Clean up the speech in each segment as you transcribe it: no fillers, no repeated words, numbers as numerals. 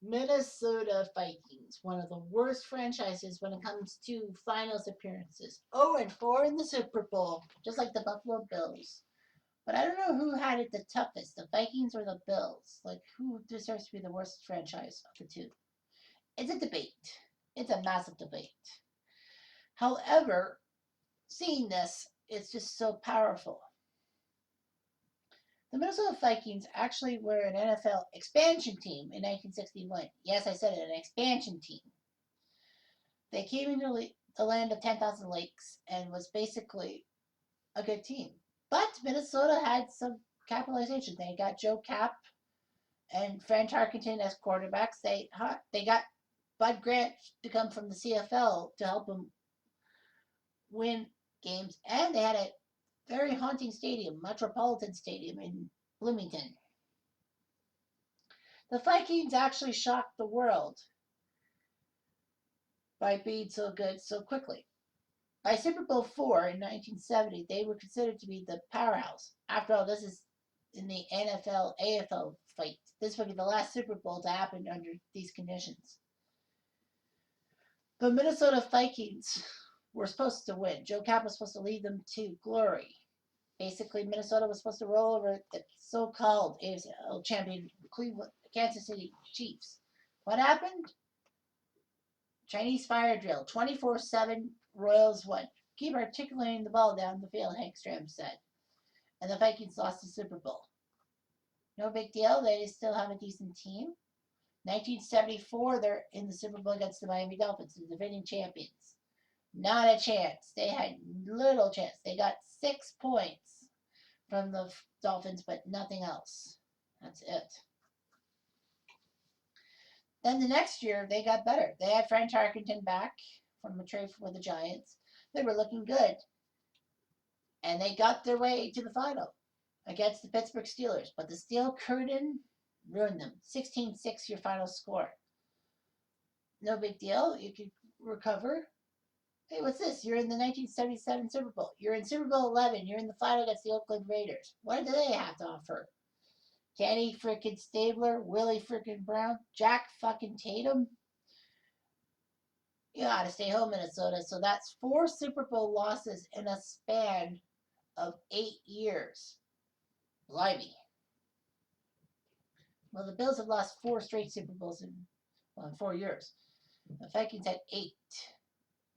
Minnesota Vikings, one of the worst franchises when it comes to finals appearances. 0-4 in the Super Bowl, just like the Buffalo Bills. But I don't know who had it the toughest, the Vikings or the Bills. Like, who deserves to be the worst franchise of the two? It's a debate. It's a massive debate. However, seeing this, it's just so powerful. The Minnesota Vikings actually were an NFL expansion team in 1961. Yes, I said it, an expansion team. They came into the land of 10,000 lakes and was basically a good team. But Minnesota had some capitalization. They got Joe Cap and Fran Tarkenton as quarterbacks. They got Bud Grant to come from the CFL to help them win games, and they had a very haunting stadium, Metropolitan Stadium in Bloomington. The Vikings actually shocked the world by being so good so quickly. By Super Bowl IV in 1970, they were considered to be the powerhouse. After all, this is in the NFL AFL fight. This would be the last Super Bowl to happen under these conditions. The Minnesota Vikings were supposed to win. Joe Cap was supposed to lead them to glory. Basically, Minnesota was supposed to roll over the so-called AFL champion Cleveland, Kansas City Chiefs. What happened? Chinese fire drill, 24/7. Royals won. Keep articulating the ball down the field, Hank Stram said. And the Vikings lost the Super Bowl. No big deal. They still have a decent team. 1974, they're in the Super Bowl against the Miami Dolphins, the defending champions. Not a chance. They had little chance. They got 6 points from the Dolphins, but nothing else. That's it. Then the next year, they got better. They had Fran Tarkenton back from a trade for the Giants. They were looking good. And they got their way to the final against the Pittsburgh Steelers. But the steel curtain ruined them. 16-6 your final score. No big deal. You could recover. Hey, what's this? You're in the 1977 Super Bowl. You're in Super Bowl 11. You're in the final against the Oakland Raiders. What do they have to offer? Kenny frickin' Stabler, Willie frickin' Brown, Jack fucking Tatum. You gotta stay home, Minnesota. So that's 4 Super Bowl losses in a span of 8 years. Blimey. Well, the Bills have lost 4 straight Super Bowls in 4 years. The Vikings had 8.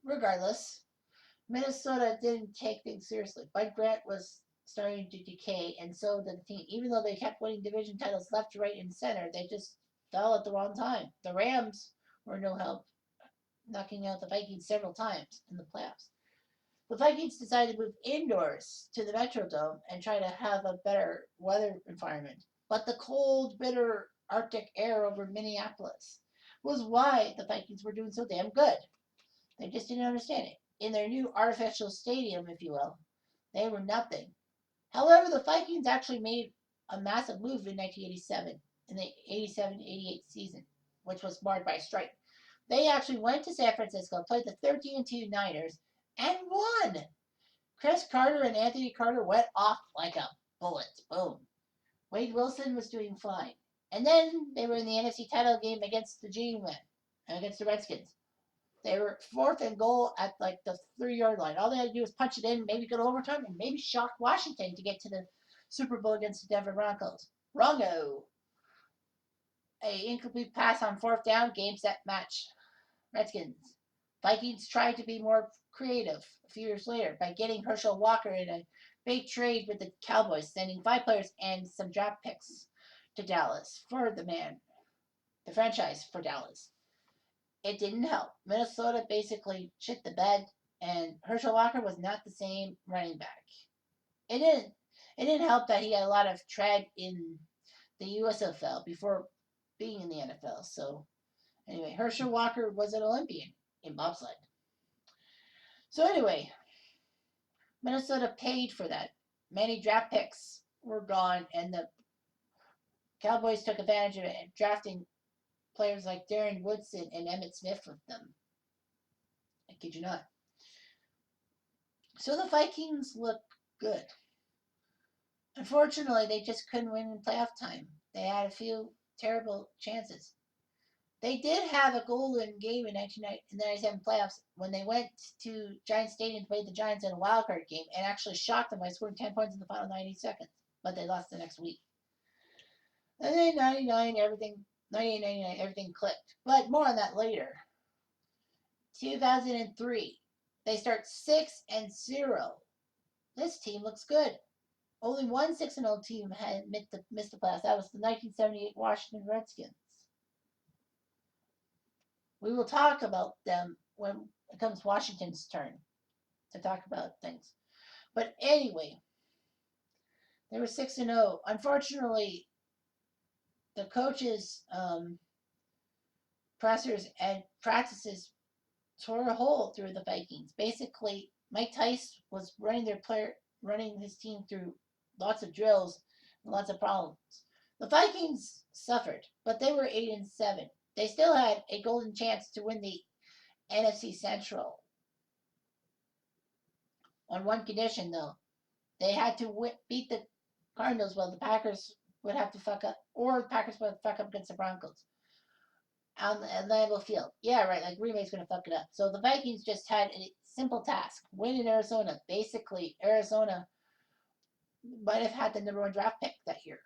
Regardless, Minnesota didn't take things seriously. Bud Grant was starting to decay, and so did the team. Even though they kept winning division titles left, right, and center, they just fell at the wrong time. The Rams were no help, knocking out the Vikings several times in the playoffs. The Vikings decided to move indoors to the Metrodome and try to have a better weather environment. But the cold, bitter Arctic air over Minneapolis was why the Vikings were doing so damn good. They just didn't understand it. In their new artificial stadium, if you will, they were nothing. However, the Vikings actually made a massive move in 1987, in the 87-88 season, which was marred by a strike. They actually went to San Francisco, played the 13-2 Niners, and won. Chris Carter and Anthony Carter went off like a bullet. Boom. Wade Wilson was doing fine. And then they were in the NFC title game against the G-Men, against the Redskins. They were fourth and goal at like the 3-yard line. All they had to do was punch it in, maybe go to overtime, and maybe shock Washington to get to the Super Bowl against the Denver Broncos. Wrongo. A incomplete pass on 4th down, game set match. Redskins. Vikings tried to be more creative a few years later by getting Herschel Walker in a big trade with the Cowboys, sending 5 players and some draft picks to Dallas for the franchise for Dallas. It didn't help. Minnesota basically shit the bed, and Herschel Walker was not the same running back. It didn't. It didn't help that he had a lot of tread in the USFL before being in the NFL. So anyway, Herschel Walker was an Olympian in bobsled. So anyway, Minnesota paid for that. Many draft picks were gone, and the Cowboys took advantage of it, drafting players like Darren Woodson and Emmitt Smith with them. I kid you not. So the Vikings look good. Unfortunately, they just couldn't win in playoff time. They had a few terrible chances. They did have a golden game in 1997 playoffs when they went to Giants Stadium to play the Giants in a wild card game and actually shocked them by scoring 10 points in the final 90 seconds. But they lost the next week. And then 99, everything 98-99, everything clicked. But more on that later. 2003, they start 6-0. This team looks good. Only one 6-0 team had missed the playoffs. That was the 1978 Washington Redskins. We will talk about them when it comes Washington's turn to talk about things. But anyway, they were 6-0. Unfortunately, the coaches, pressers, and practices tore a hole through the Vikings. Basically, Mike Tice was running his team through lots of drills and lots of problems. The Vikings suffered, but they were 8-7. They still had a golden chance to win the NFC Central. On one condition, though, they had to beat the Cardinals, while the Packers would have to fuck up, or the Packers would fuck up against the Broncos on the Lambeau Field. Yeah, right. Like Green Bay's going to fuck it up. So the Vikings just had a simple task: win in Arizona. Basically, Arizona might have had the #1 draft pick that year,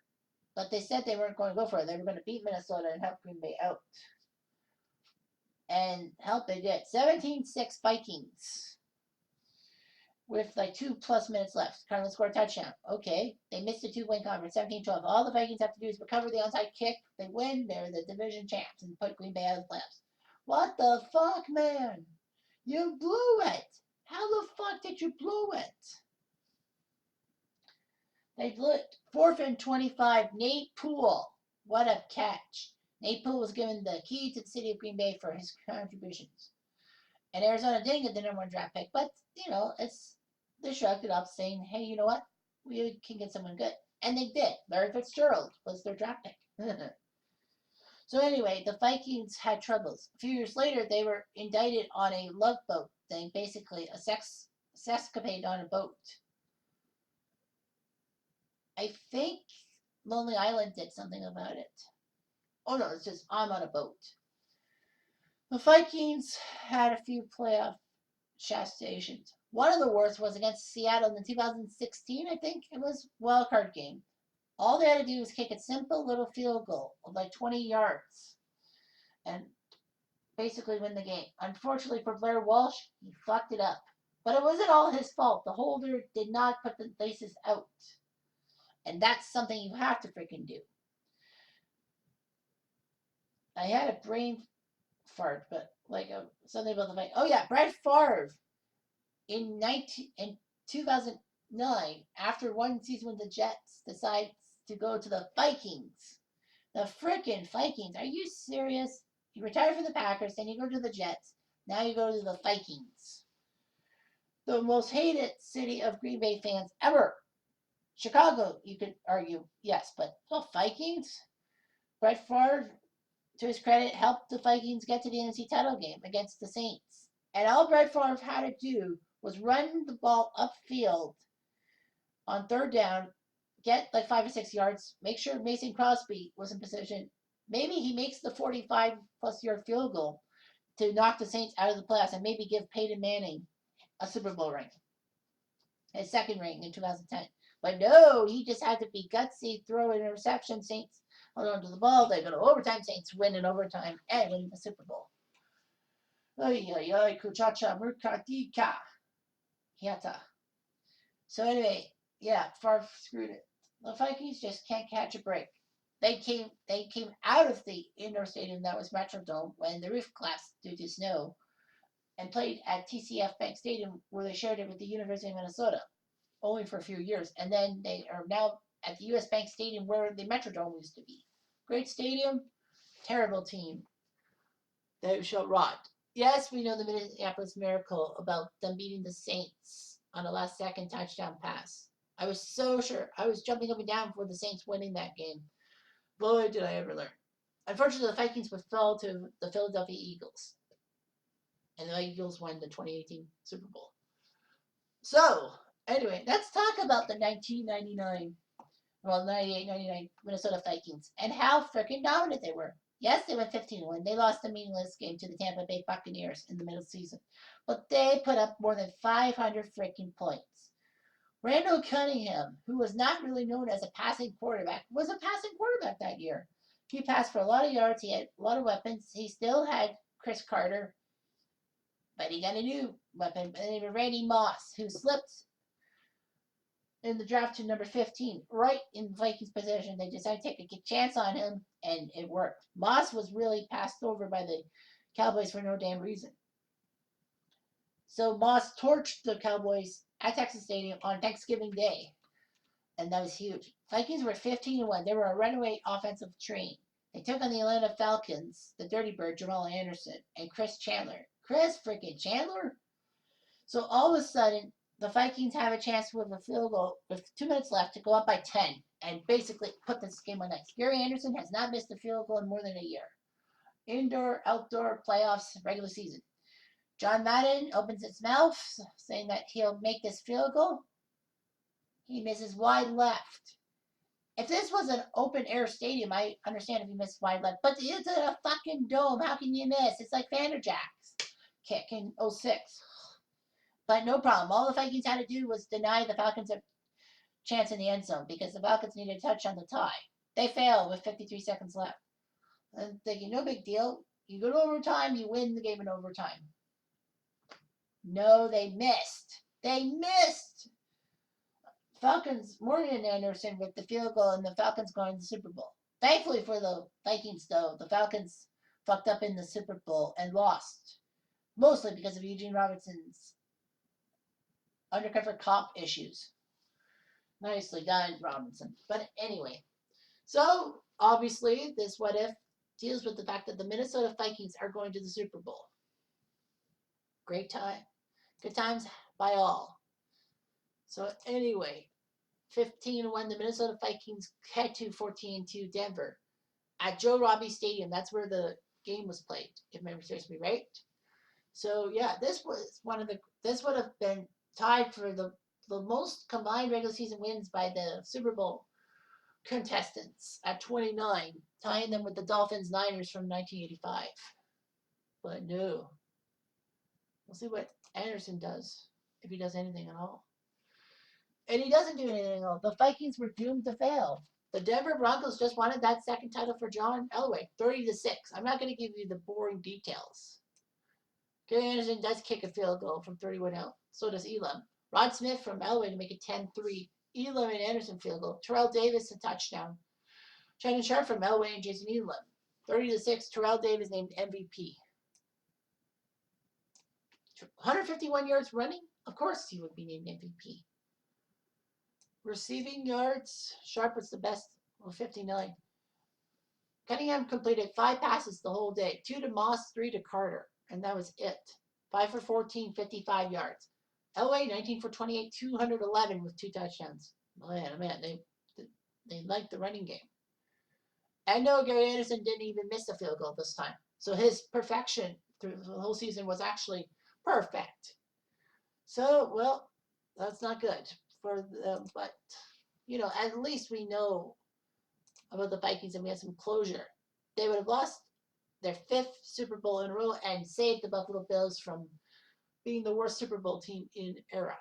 but they said they weren't going to go for it. They were going to beat Minnesota and help Green Bay out. And help they did. 17-6 Vikings with like 2+ minutes left. Cardinals scored a touchdown. Okay. They missed a 2-point conference, 17-12. All the Vikings have to do is recover the onside kick. They win. They're the division champs and put Green Bay out of the playoffs. What the fuck, man? You blew it. How the fuck did you blow it? They blew it. 4th and 25. Nate Poole. What a catch. Nate Poole was given the key to the city of Green Bay for his contributions. And Arizona didn't get the #1 draft pick, but, they shrugged it off, saying, hey, you know what? We can get someone good. And they did. Larry Fitzgerald was their draft pick. So anyway, the Vikings had troubles. A few years later, they were indicted on a love boat thing, basically a sexcapade on a boat. I think Lonely Island did something about it. Oh no, it's just I'm on a boat. The Vikings had a few playoff chastizations. One of the worst was against Seattle in 2016, I think it was, wildcard game. All they had to do was kick a simple little field goal of like 20 yards and basically win the game. Unfortunately for Blair Walsh, he fucked it up. But it wasn't all his fault. The holder did not put the laces out. And that's something you have to freaking do. I had a brain fart, but like something about the fight. Oh yeah, Brett Favre in 2009, after one season with the Jets, decides to go to the Vikings. The frickin' Vikings. Are you serious? You retired from the Packers, then you go to the Jets. Now you go to the Vikings. The most hated city of Green Bay fans ever. Chicago, you could argue, yes, but the Vikings? Brett Favre, to his credit, helped the Vikings get to the NFC title game against the Saints. And all Brett Favre had to do was run the ball upfield on 3rd down, get like 5 or 6 yards, make sure Mason Crosby was in position. Maybe he makes the 45+ yard field goal to knock the Saints out of the playoffs and maybe give Peyton Manning a Super Bowl ring. His second ring in 2010. But no, he just had to be gutsy, throw an interception. Saints hold on to the ball. They go to overtime. Saints win in overtime and win the Super Bowl. Ay, ay, ay, kuchacha murkatika. Hiata. So anyway, yeah, Favre screwed it. The Vikings just can't catch a break. They came out of the indoor stadium that was Metrodome when the roof collapsed due to snow and played at TCF Bank Stadium, where they shared it with the University of Minnesota, only for a few years. And then they are now at the US Bank Stadium, where the Metrodome used to be. Great stadium, terrible team. They shall rot. Yes, we know the Minneapolis Miracle about them beating the Saints on a last-second touchdown pass. I was so sure. I was jumping up and down for the Saints winning that game. Boy, did I ever learn. Unfortunately, the Vikings would fall to the Philadelphia Eagles. And the Eagles won the 2018 Super Bowl. So, anyway, let's talk about the 98-99 Minnesota Vikings and how freaking dominant they were. Yes, they went 15-1. They lost a meaningless game to the Tampa Bay Buccaneers in the middle season, but they put up more than 500 freaking points. Randall Cunningham, who was not really known as a passing quarterback, was a passing quarterback that year. He passed for a lot of yards. He had a lot of weapons. He still had Chris Carter, but he got a new weapon by the name of Randy Moss, who slipped in the draft to number 15, right in Vikings possession. They decided to take a chance on him, and it worked. Moss was really passed over by the Cowboys for no damn reason. So Moss torched the Cowboys at Texas Stadium on Thanksgiving Day, and that was huge. Vikings were 15-1. They were a runaway offensive train. They took on the Atlanta Falcons, the Dirty Bird, Jamal Anderson, and Chris Chandler. Chris freaking Chandler? So all of a sudden, the Vikings have a chance with a field goal with 2 minutes left to go up by 10 and basically put this game on ice. Gary Anderson has not missed a field goal in more than a year. Indoor, outdoor, playoffs, regular season. John Madden opens his mouth, saying that he'll make this field goal. He misses wide left. If this was an open air stadium, I understand if you miss wide left, but it's a fucking dome. How can you miss? It's like Vanderjack's kick in 06. But no problem. All the Vikings had to do was deny the Falcons a chance in the end zone because the Falcons needed a touch on the tie. They failed with 53 seconds left. I'm thinking, no big deal. You go to overtime, you win the game in overtime. No, they missed. They missed. Falcons, Morgan Anderson with the field goal, and the Falcons going to the Super Bowl. Thankfully for the Vikings, though, the Falcons fucked up in the Super Bowl and lost, mostly because of Eugene Robinson's undercover cop issues. Nicely done, Robinson. But anyway, so obviously this what if deals with the fact that the Minnesota Vikings are going to the Super Bowl. Great time. Good times by all. So anyway, 15-1, the Minnesota Vikings head to 14-2 Denver at Joe Robbie Stadium. That's where the game was played, if memory serves me right. So yeah, this would have been tied for the most combined regular season wins by the Super Bowl contestants at 29, tying them with the Dolphins Niners from 1985. But no. We'll see what Anderson does, if he does anything at all. And he doesn't do anything at all. The Vikings were doomed to fail. The Denver Broncos just wanted that second title for John Elway, 30-6. I'm not going to give you the boring details. Gary Anderson does kick a field goal from 31 out. So does Elam. Rod Smith from Elway to make it 10-3. Elam and Anderson field goal. Terrell Davis a touchdown. Shannon Sharp from Elway and Jason Elam. 30-6. Terrell Davis named MVP. 151 yards running? Of course he would be named MVP. Receiving yards, Sharp was the best, 59. Cunningham completed 5 passes the whole day. 2 to Moss, 3 to Carter, and that was it. 5 for 14, 55 yards. Elway, 19 for 28, 211 with 2 touchdowns. Man, they liked the running game. And no, Gary Anderson didn't even miss a field goal this time. So his perfection through the whole season was actually perfect. So, well, that's not good for them, but at least we know about the Vikings and we have some closure. They would have lost their 5th Super Bowl in a row and saved the Buffalo Bills from being the worst Super Bowl team in era.